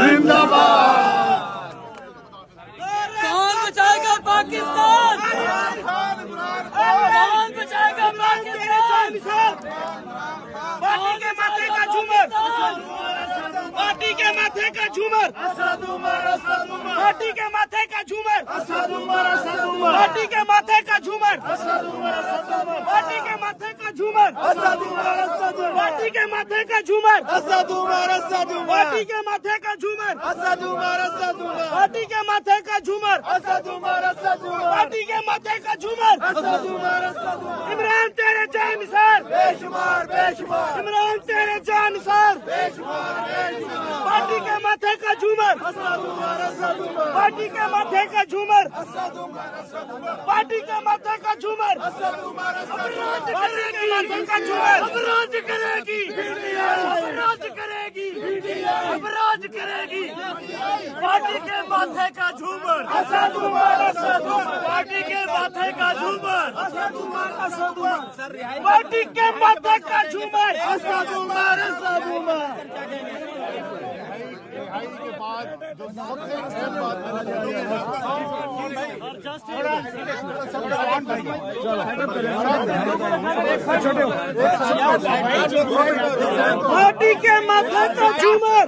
जिंदाबाद। कौन बचाएगा पाकिस्तान? कौन बचाएगा पाकिस्तान? पार्टी के माथे का झूमर, पार्टी के माथे का झूमर, पार्टी के माथे का झूमर, पार्टी के माथे का झूमर, पार्टी के माथे का झूमर, पार्टी के माथे का झूमर, पार्टी के माथे का झूमर, पार्टी के माथे का झूमर, पार्टी के माथे का झूमर। इमरान तेरे जानिसार, इमरान तेरे जानिसार, पार्टी के माथे का झूमर, पार्टी के माथे का झूमर, पार्टी के माथे का झूमर, पार्टी के माथे का झूमर। अपराध करेगी, अपराध करेगी, अपराध करेगी, पार्टी के माथे का झूमर, पार्टी के माथे का झूमर, पार्टी के माथे का झूमर। के बाद जो सबसे अहम बात पार्टी के माथे का झूमर।